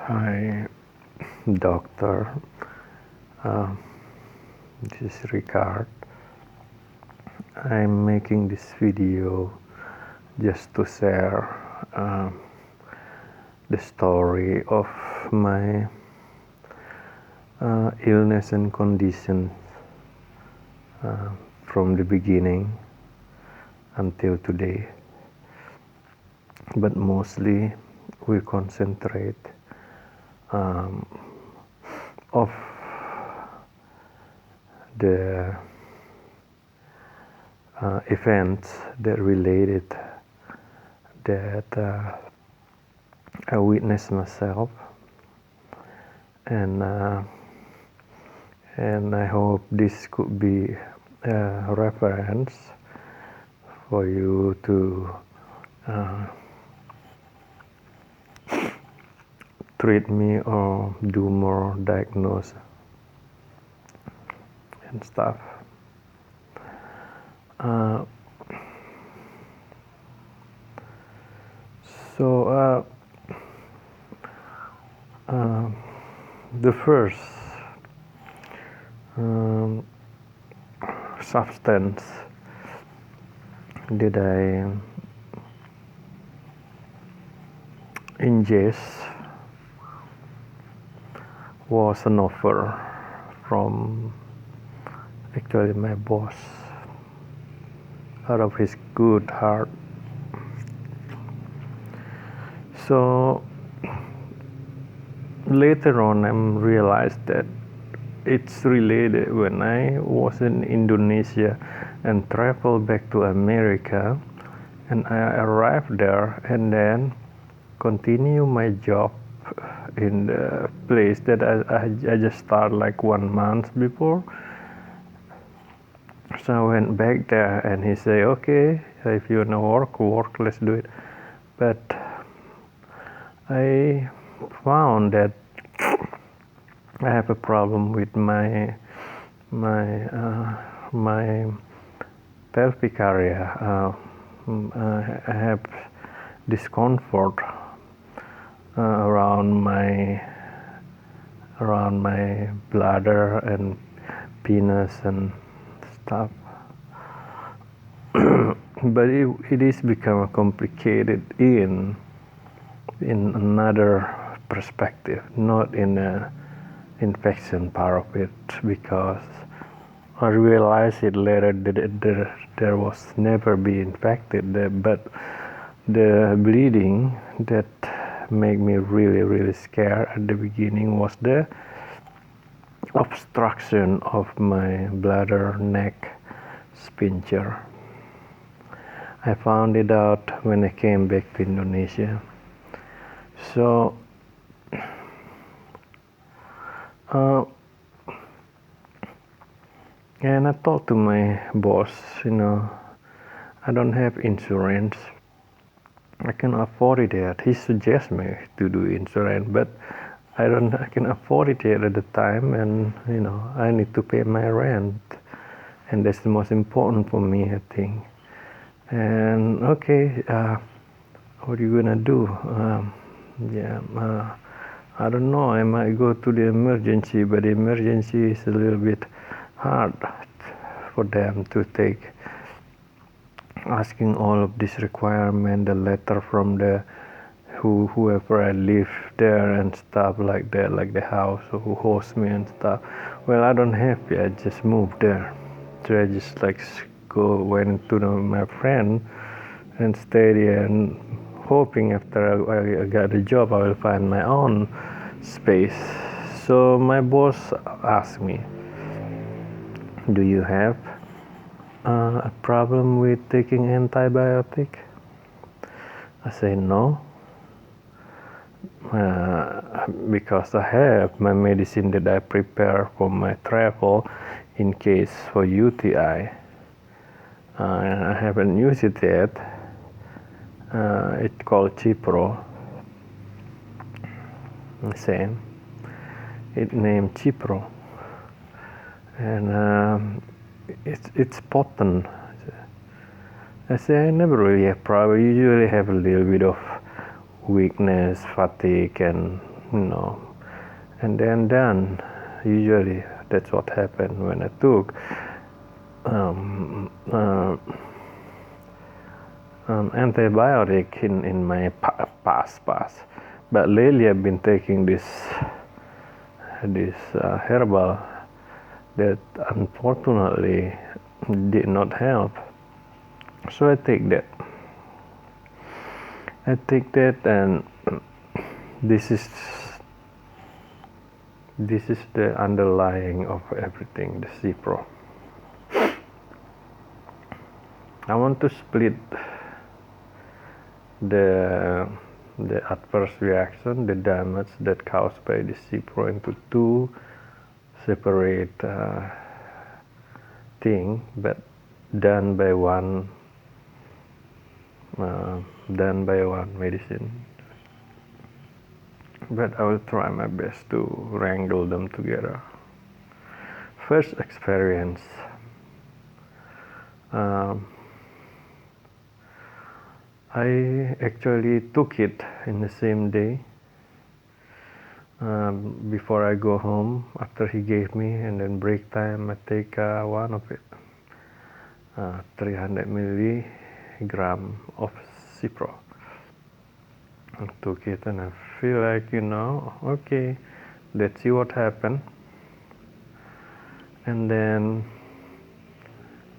Hi, doctor. Uh, this is Ricard. I'm making this video just to share the story of my illness and condition from the beginning until today. But mostly we concentrate of the events that related that I witnessed myself, and I hope this could be a reference for you to treat me or do more diagnose and stuff. So the first substance that I ingest was an offer from actually my boss, out of his good heart. So later on I realized that it's related. When I was in Indonesia and traveled back to America, and I arrived there and then continue my job in the place that I just started like 1 month before. So I went back there and he said, okay, if you wanna work, let's do it. But I found that I have a problem with my pelvic area. I have discomfort around my bladder and penis and stuff. But it is become complicated in another perspective, not in a infection part of it, because I realized it later that there was never be infected there, but the bleeding that made me really scared at the beginning was the obstruction of my bladder neck sphincter. I found it out when I came back to Indonesia. So and I talked to my boss, I don't have insurance. I can afford it yet. He suggests me to do insurance, but I can afford it yet at the time, and I need to pay my rent, and that's the most important for me, I think. And okay, what are you gonna do? I don't know. I might go to the emergency, but the emergency is a little bit hard for them to take, asking all of this requirement, the letter from the whoever I live there and stuff like that, like the house who hosts me and stuff. Well, I don't have it. I just moved there, so I just went to my friend and stayed there, and hoping after I got a job I will find my own space. So my boss asked me, do you have a problem with taking antibiotic? I say no, because I have my medicine that I prepare for my travel in case for UTI. I haven't used it yet. It's called Cipro. Same. It named Cipro, and it's potent. I say I never really have problem. I usually have a little bit of weakness, fatigue, and no. And then usually that's what happened when I took um, uh, antibiotic in my past. But lately I've been taking this herbal that unfortunately did not help. So I take that. And this is the underlying of everything, the Cipro. I want to split the adverse reaction, the damage that caused by the Cipro into two separate things, but done by one medicine. But I will try my best to wrangle them together. First experience. I actually took it in the same day before I go home after he gave me, and then break time I take one of it, 300 milligram of Cipro. I took it and I feel like, okay, let's see what happened. And then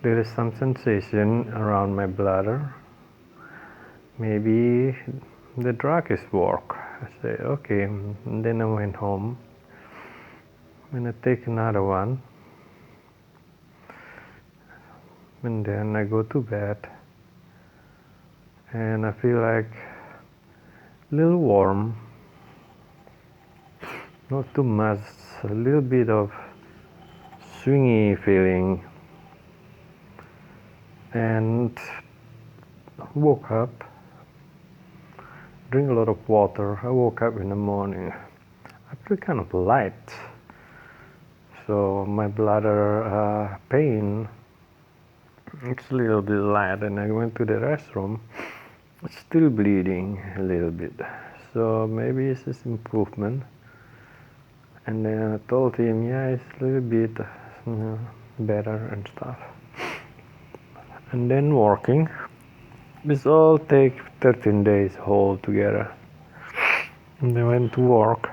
there is some sensation around my bladder. Maybe the drug is work. I say, okay. And then I went home and I take another one. And then I go to bed and I feel like a little warm, not too much, a little bit of swingy feeling, and woke up, drink a lot of water. I woke up in the morning, I feel kind of light, so my bladder pain, it's a little bit light, and I went to the restroom. It's still bleeding a little bit, so maybe it's just improvement. And then I told him, yeah, it's a little bit better and stuff. And then working, this all take 13 days whole together. And I went to work,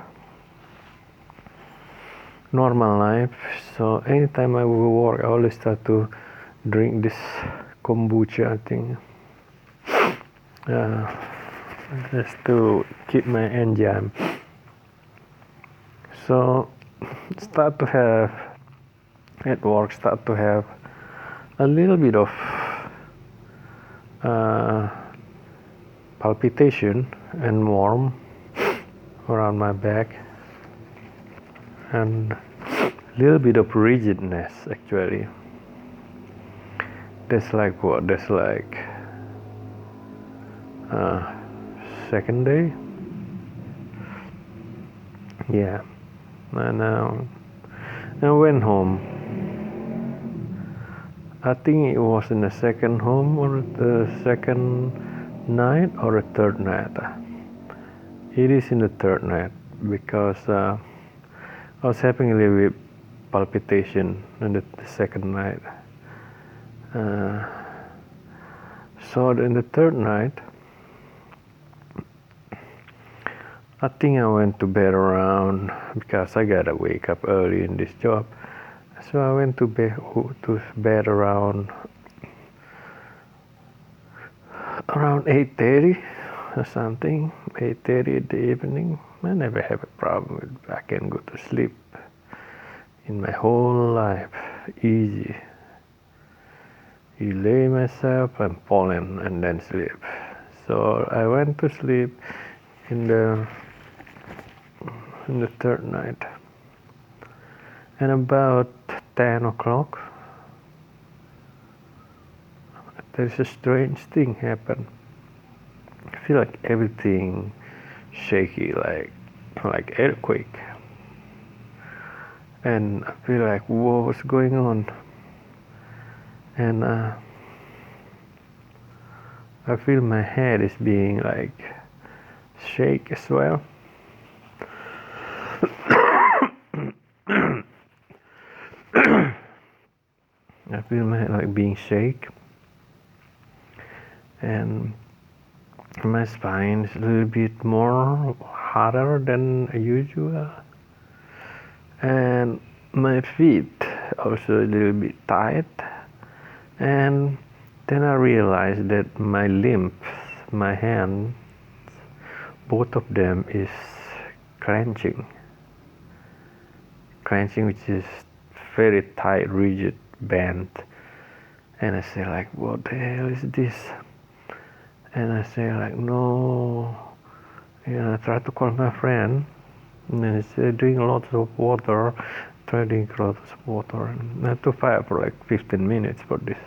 normal life. So anytime I will work, I always start to drink this kombucha thing, just to keep my enzyme. So start to have a little bit of palpitation and warm around my back, and a little bit of rigidness actually. That's like what? That's like second day. Yeah. And I went home. I think it was in the second home, or the second night, or the third night. It is in the third night, because I was having a little bit palpitation in the second night. So in the third night, I think I went to bed around, because I gotta wake up early in this job. So I went to bed around 8:30 or something, 8:30 in the evening. I never have a problem with I can go to sleep in my whole life, easy. You lay myself and fall in and then sleep. So I went to sleep in the third night, and about 10 o'clock there's a strange thing happen. I feel like everything shaky, like earthquake, and I feel like, whoa, what's going on? And I feel my head is being like shake as well. feel like being shake, and my spine is a little bit more harder than usual, and my feet also a little bit tight. And then I realized that my limbs, my hand, both of them is clenching, which is very tight, rigid band. And I say like, what the hell is this? And I say like, no. And I try to call my friend, and he's drinking lots of water. Try to drink lots of water, and I have to fight for like 15 minutes for this.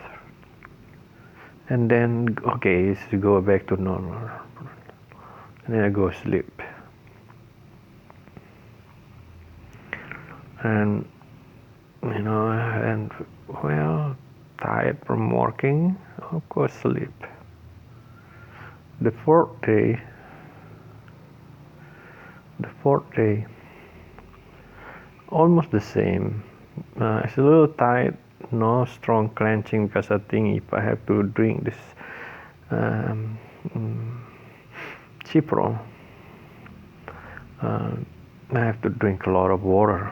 And then, okay, it's go back to normal. And then I go sleep. And, and well, tired from working, of course, sleep. The fourth day, almost the same. It's a little tight, no strong clenching, because I think if I have to drink this Cipro, I have to drink a lot of water.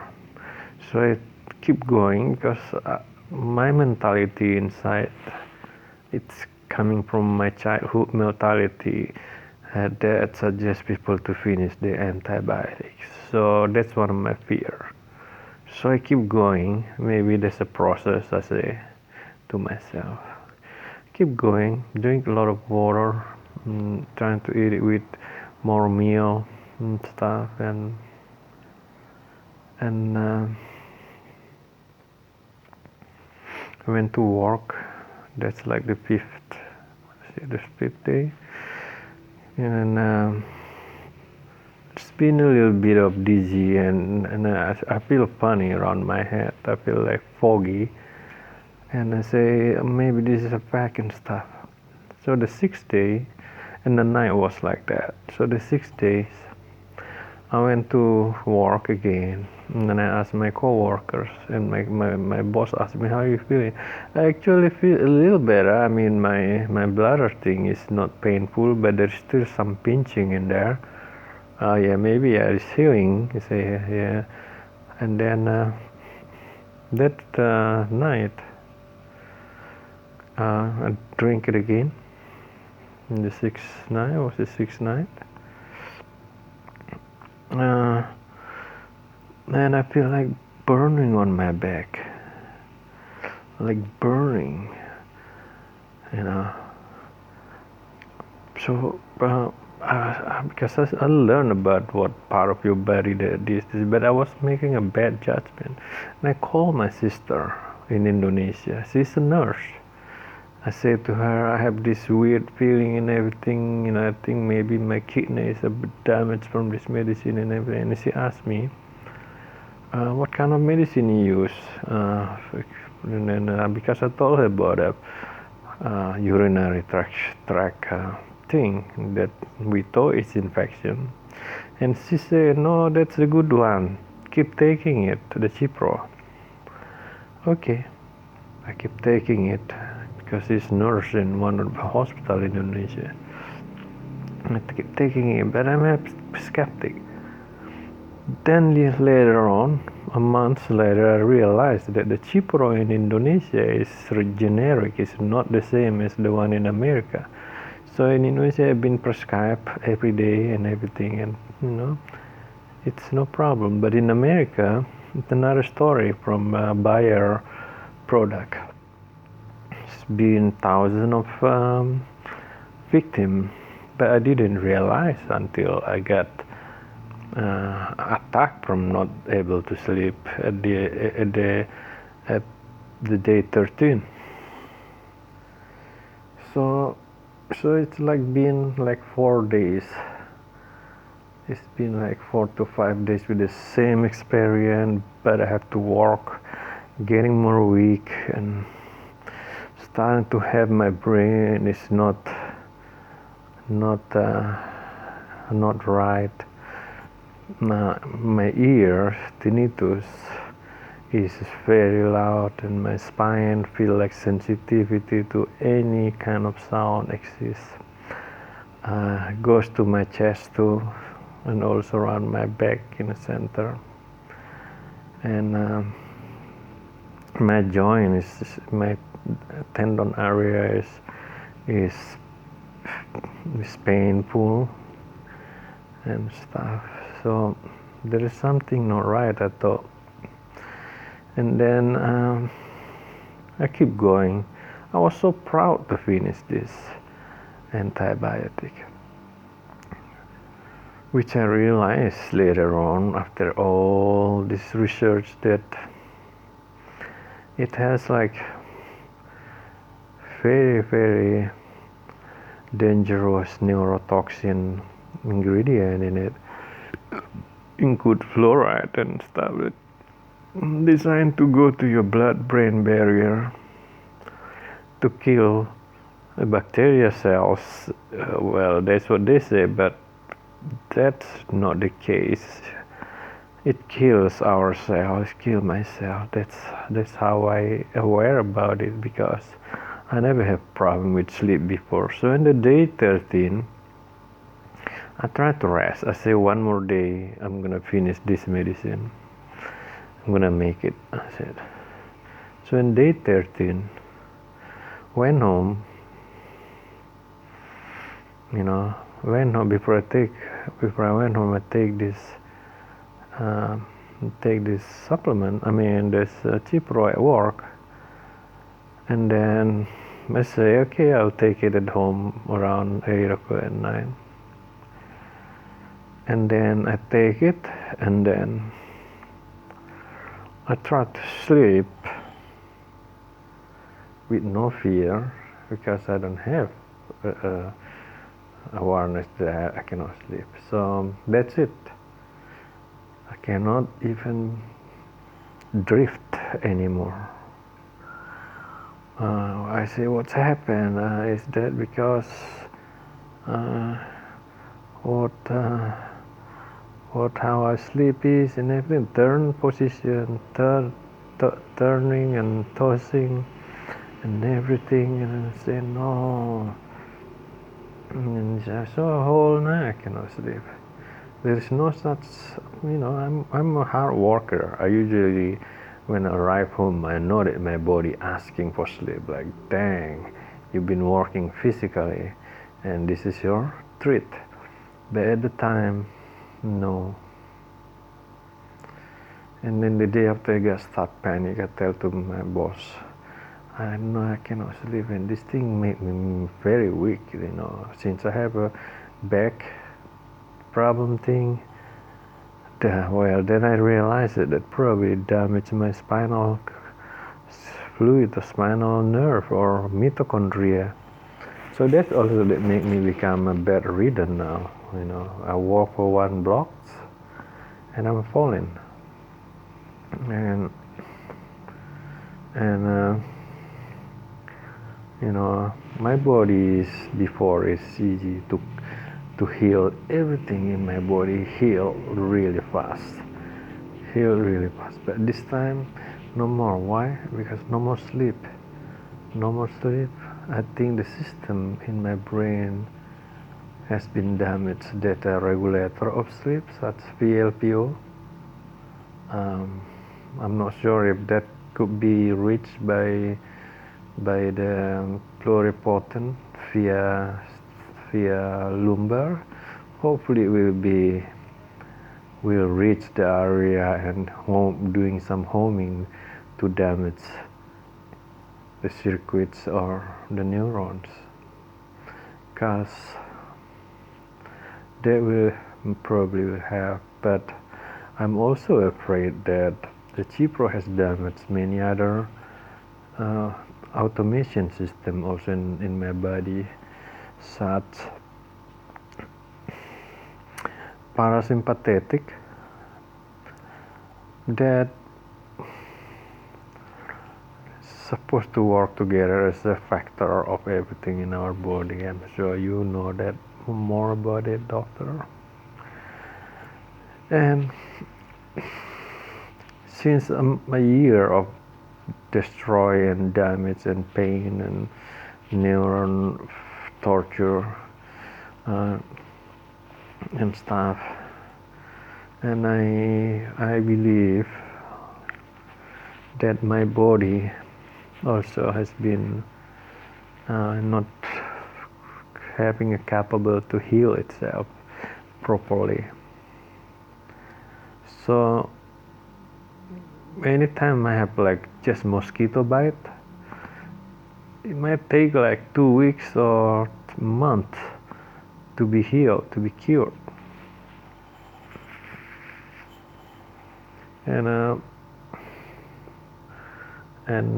So I keep going because my mentality inside, it's coming from my childhood mentality that suggests people to finish the antibiotics. So that's one of my fears. So I keep going. Maybe there's a process, I say to myself. Keep going, drink a lot of water, trying to eat it with more meal and stuff, and I went to work. That's like the fifth day, and it's been a little bit of dizzy, and I feel funny around my head. I feel like foggy, and I say maybe this is a pack and stuff. So the 6th day, and the night was like that. So the 6 days, I went to work again, and then I asked my co-workers, and my boss asked me, how are you feeling? I actually feel a little better. I mean, my bladder thing is not painful, but there's still some pinching in there. Yeah, maybe it's healing. You say, yeah. And then that night, I drink it again. In the 6th night, was the 6th night. And I feel like burning on my back, like burning, So because I learned about what part of your body that is, but I was making a bad judgment. And I called my sister in Indonesia. She's a nurse. I said to her, I have this weird feeling and everything, I think maybe my kidney is a bit damaged from this medicine and everything. And she asked me, what kind of medicine you use? And then, because I told her about a urinary tract thing that we thought is infection. And she said, no, that's a good one. Keep taking it, the Cipro. Okay, I keep taking it. Because he's nurse in one of the hospital in Indonesia. I keep taking it, but I'm a skeptic. Then later on, a month later, I realized that the Cipro in Indonesia is generic. It's not the same as the one in America. So in Indonesia, I've been prescribed every day and everything, and it's no problem. But in America, it's another story from Bayer product. Been thousands of victims, but I didn't realize until I got attacked from not able to sleep at the day 13. So it's like been like 4 days. It's been like 4 to 5 days with the same experience, but I have to work, getting more weak, and starting to have my brain is not right. My ears, tinnitus, is very loud, and my spine feel like sensitivity to any kind of sound exists. Goes to my chest too, and also around my back in the center. And my joint is my tendon area is painful and stuff. So there is something not right, I thought. And then I keep going. I was so proud to finish this antibiotic, which I realized later on after all this research that it has like very, very dangerous neurotoxin ingredient in it, include fluoride and stuff that designed to go to your blood-brain barrier to kill bacteria cells. Well, that's what they say, but that's not the case. It kills our cells, kill my cell. That's how I aware about it, because I never have problem with sleep before. So in the day 13, I try to rest. I say one more day, I'm gonna finish this medicine. I'm gonna make it, I said. So in day 13, went home, before I went home, I take this supplement. I mean, this Cipro at work, and then I say, okay, I'll take it at home around 8 o'clock at night. And then I take it, and then I try to sleep with no fear, because I don't have awareness that I cannot sleep. So that's it. I cannot even drift anymore. I say, what's happened? Is that because how I sleep is and everything, turn position, turning and tossing and everything, and I say no. And so a whole night I cannot sleep. There is no such, I'm a hard worker. I usually, when I arrive home, I know that my body asking for sleep. Like, dang, you've been working physically, and this is your treat. But at the time, no. And then the day after I got start panic, I tell to my boss, I know I cannot sleep, and this thing made me very weak, since I have a back problem thing. Then I realized that probably damaged my spinal fluid, the spinal nerve, or mitochondria. So that's also that made me become a bedridden now. I walk for 1 block, and I'm falling. And my body is easy to heal. Everything in my body heal really fast. But this time, no more. Why? Because no more sleep. I think the system in my brain has been damaged. That a regulator of sleep, such VLPO. I'm not sure if that could be reached by the pluripotent via lumbar. Hopefully it will reach the area and doing some homing to damage the circuits or the neurons, because they will probably have. But I'm also afraid that the Cipro has damaged many other automation system also in my body, such parasympathetic, that supposed to work together as a factor of everything in our body. I'm sure you know that more about it, doctor. And since a year of destroy and damage and pain and neuron torture uh, and stuff. And I believe that my body also has been not having a capable to heal itself properly. So anytime I have like just mosquito bite, it might take like 2 weeks or a month to be healed, to be cured. And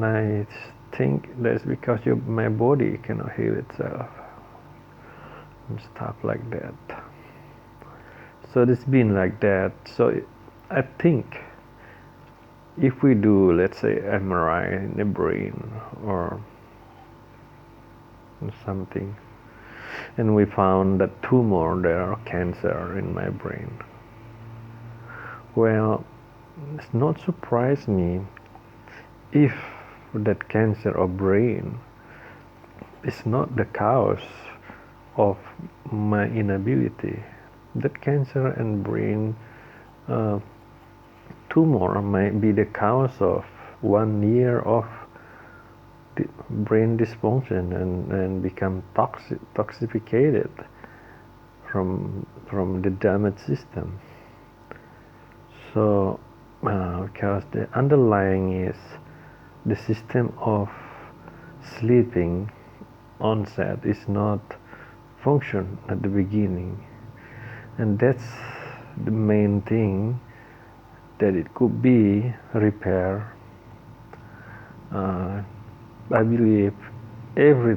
I think that's because my body cannot heal itself and stuff like that. So it's been like that. So I think if we do, let's say, MRI in the brain or something, and we found that tumor, there are cancer in my brain, well, it's not surprise me if that cancer of brain is not the cause of my inability. That cancer and brain tumor might be the cause of 1 year of brain dysfunction and become toxificated from the damaged system. So because the underlying is the system of sleeping onset is not function at the beginning, and that's the main thing that it could be repair. I believe every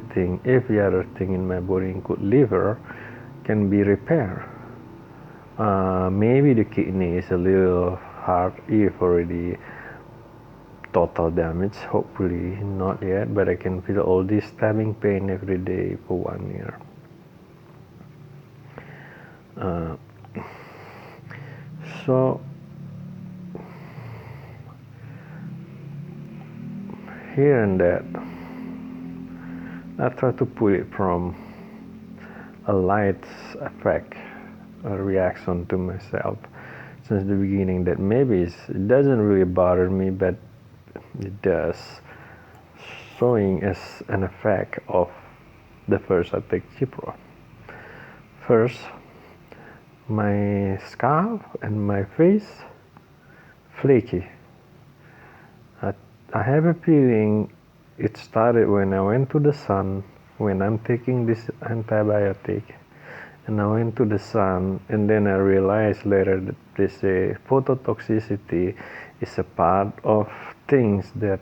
other thing in my body, including liver, can be repaired. Maybe the kidney is a little hard if already total damage. Hopefully not yet, but I can feel all this stabbing pain every day for 1 year. So here and that, I try to put it from a light effect, a reaction to myself since the beginning, that maybe it doesn't really bother me, but it does, showing as an effect of the first I take Cipro. First, my scalp and my face flaky. I have a feeling it started when I went to the sun, when I'm taking this antibiotic, and I went to the sun, and then I realized later that they say phototoxicity is a part of things that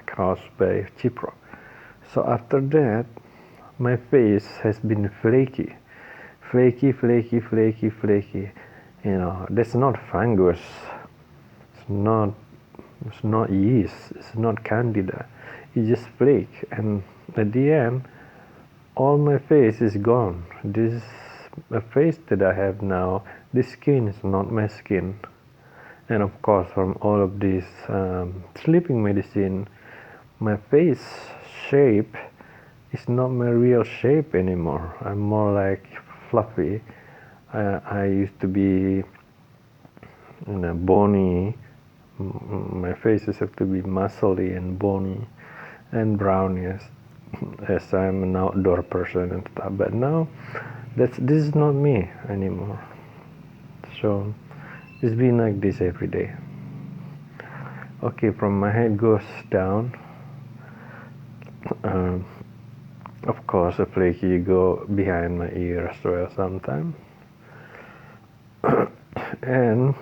caused by Cipro. So after that, my face has been flaky. You know, that's not fungus. It's not yeast. It's not candida. It just flake, and at the end, all my face is gone. This is a face that I have now. This skin is not my skin, and of course, from all of this sleeping medicine, my face shape is not my real shape anymore. I'm more like fluffy. I used to be bony. My faces have to be muscly and bony and brown, yes, as I'm an outdoor person and stuff. But now, this is not me anymore. So it's been like this every day. Okay, from my head goes down. Of course, a flaky go behind my ear as well sometimes. And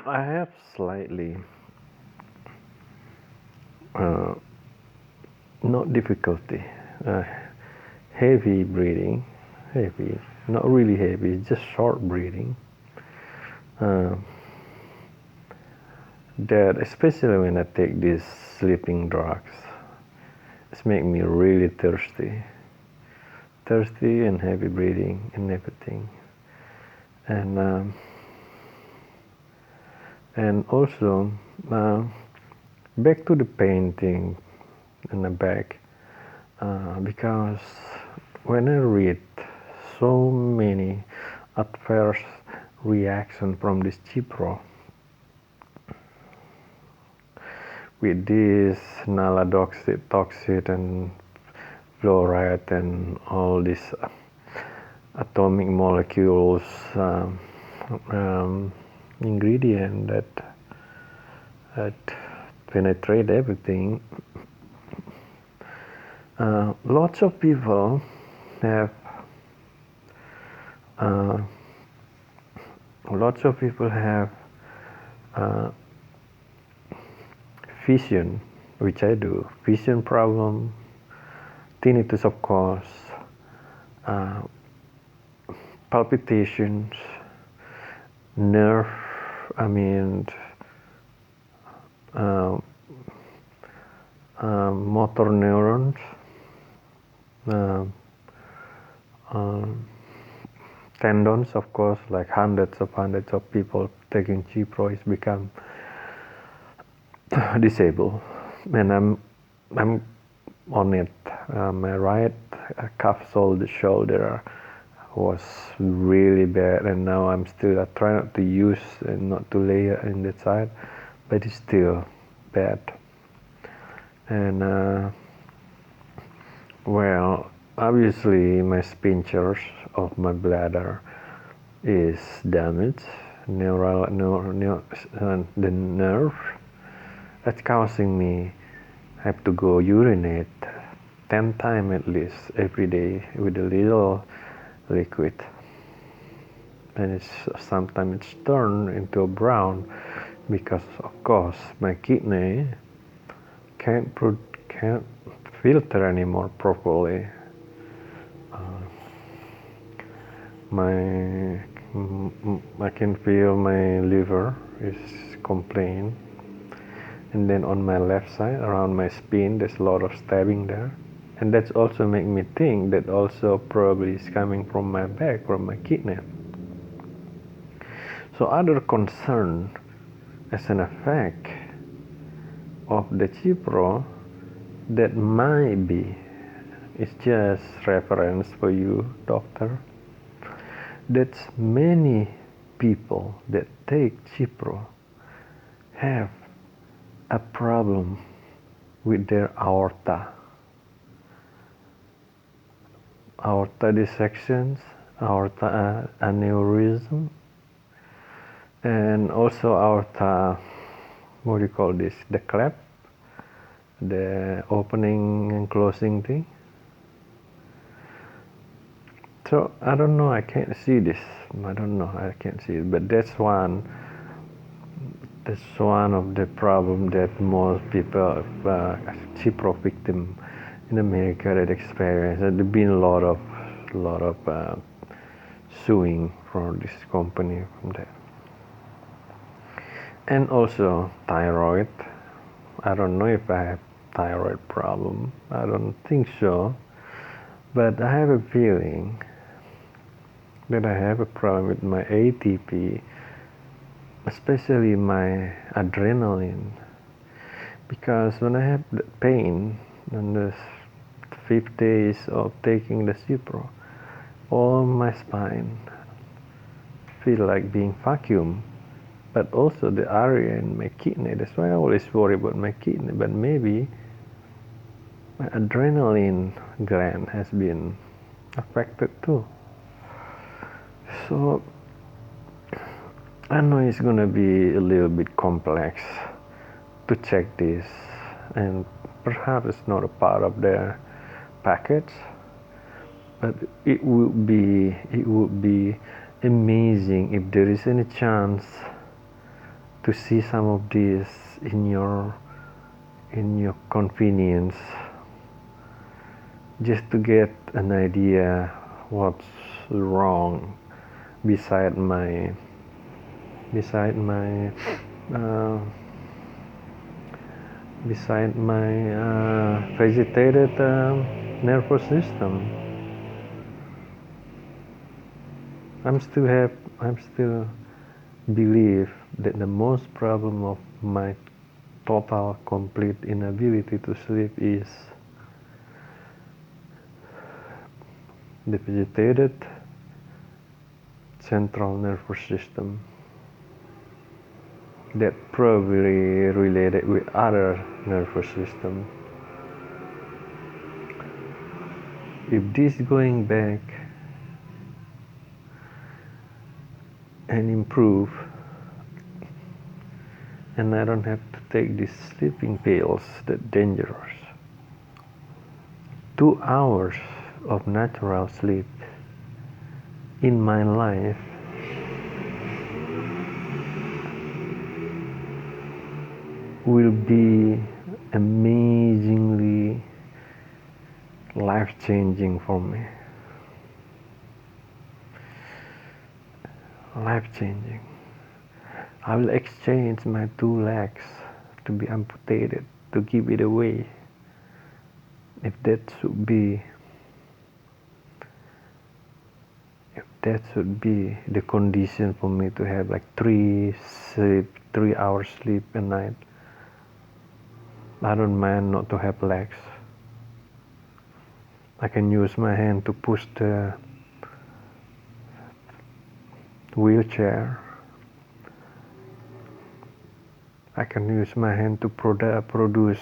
I have slightly not difficulty, heavy breathing, not really heavy, just short breathing. That especially when I take these sleeping drugs, it's make me really thirsty and heavy breathing and everything. And And also, back to the painting in the back, because when I read so many adverse reaction from this Cipro with this naloxone, toxin, and fluoride, and all these atomic molecules ingredient that penetrate everything. Lots of people have vision, which I do, vision problem, tinnitus of course, palpitations, nerve, I mean, motor neurons, tendons, of course, like hundreds of people taking Cipro is become disabled, and I'm on it. My right cuff shoulder was really bad, and now I'm still trying not to use and not to lay in the side, but it's still bad. And well, obviously my sphincters of my bladder is damaged, the nerve that's causing me have to go urinate 10 times at least every day with a little liquid, and sometimes it's turned into a brown because of course my kidney can't filter anymore properly. I can feel my liver is complaining, and then on my left side around my spine there's a lot of stabbing there, and that's also make me think that also probably is coming from my back, from my kidney. So other concern as an effect of the Cipro that might be, it's just reference for you, doctor, that many people that take Cipro have a problem with their aorta dissections, aorta aneurysm, and also aorta, what do you call this, the cleft, the opening and closing thing. So I don't know, I can't see this. I can't see it, but that's one of the problem that most people, Cipro victim in America that experience. And there's been a lot of suing for this company from that. And also thyroid. I don't know if I have thyroid problem. I don't think so, but I have a feeling that I have a problem with my ATP, especially my adrenaline, because when I have the pain on the 5th days of taking the Cipro, all my spine feel like being vacuum, but also the area in my kidney. That's why I always worry about my kidney, but maybe my adrenaline gland has been affected too. So I know it's gonna be a little bit complex to check this, and perhaps it's not a part of their package, but it would be amazing if there is any chance to see some of this in your convenience, just to get an idea what's wrong beside my vegetated nervous system. I'm still believe the most problem of my total complete inability to sleep is the vegetated central nervous system that probably related with other nervous system. If this going back and improve, and I don't have to take these sleeping pills that dangerous. 2 hours of natural sleep in my life will be amazingly life-changing for me. Life-changing. I will exchange my 2 legs to be amputated to give it away. If that should be the condition for me to have like 3 hours sleep a night, I don't mind not to have legs. I can use my hand to push the wheelchair. I can use my hand to produce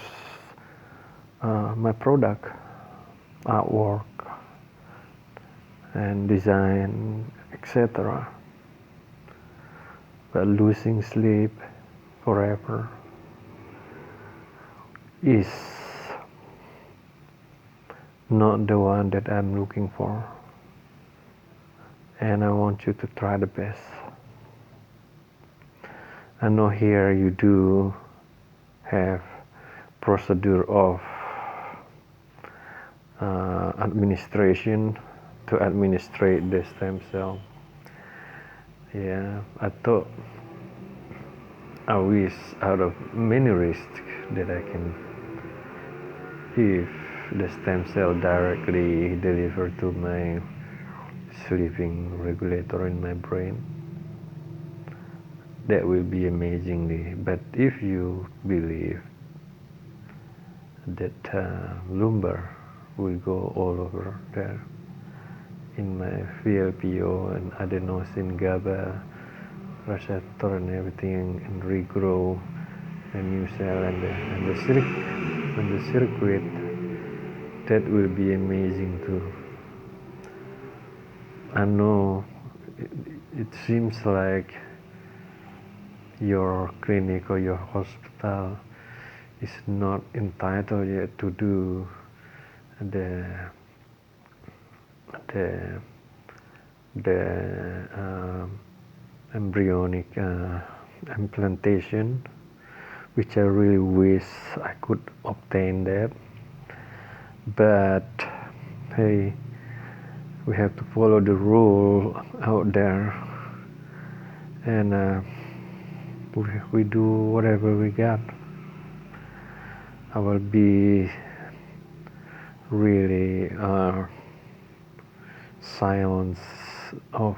my product, artwork, and design, etc. But losing sleep forever is not the one that I'm looking for, and I want you to try the best. I know here you do have procedure of administration to administrate the stem cell. Yeah, I thought I wish out of many risks that I can give the stem cell directly delivered to my sleeping regulator in my brain. That will be amazingly. But if you believe that lumbar will go all over there in my VLPO and adenosine GABA receptor and everything, and regrow a new cell and the circuit, that will be amazing too. I know it seems like your clinic or your hospital is not entitled yet to do the embryonic implantation, which I really wish I could obtain that. But hey, we have to follow the rule out there, and we do whatever we got. I will be really silence of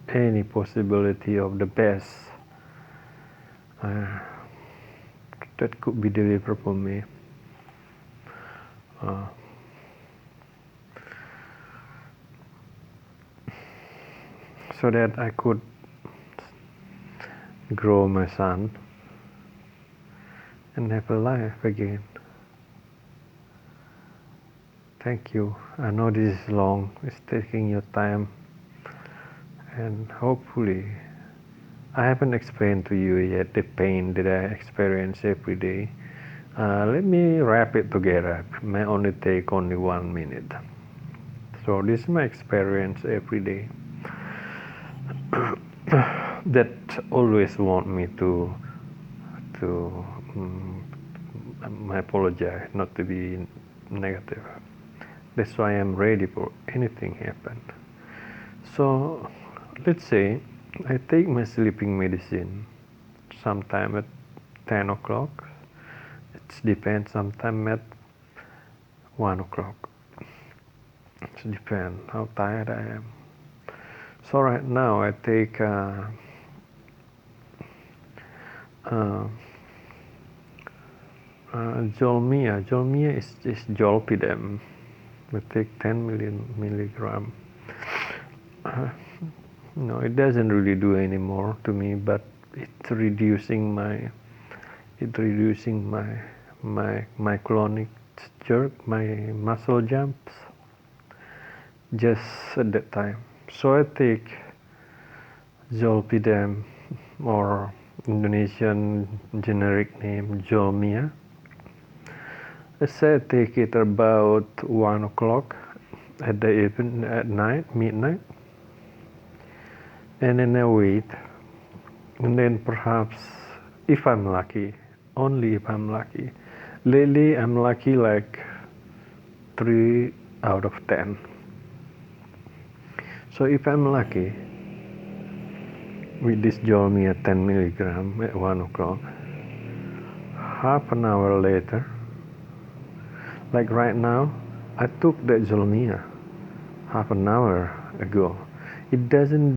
any possibility of the best that could be delivered for me. So that I could grow my son and have a life again. Thank you. I know this is long, it's taking your time, and hopefully I haven't explained to you yet the pain that I experience every day. Let me wrap it together. It may only take only 1 minute. So this is my experience every day that always want me to I apologize not to be negative. That's why I'm ready for anything happen. So let's say I take my sleeping medicine sometime at 10 o'clock. It depends, sometime at 1 o'clock. It depends how tired I am. So right now I take uh, Zolmia is Zolpidem. We take 10 million milligram. No, it doesn't really do anymore to me, but it's reducing my clonic jerk, my muscle jumps just at that time. So I take Zolpidem, or Indonesian generic name Zolmia. I say I take it about 1 o'clock at the evening, at night, midnight, and then I wait, and then perhaps, if I'm lucky, only if I'm lucky. Lately I'm lucky like 3 out of 10. So if I'm lucky with this Zolmia 10 milligram at 1 o'clock, half an hour later, like right now, I took that Zolmia half an hour ago. It doesn't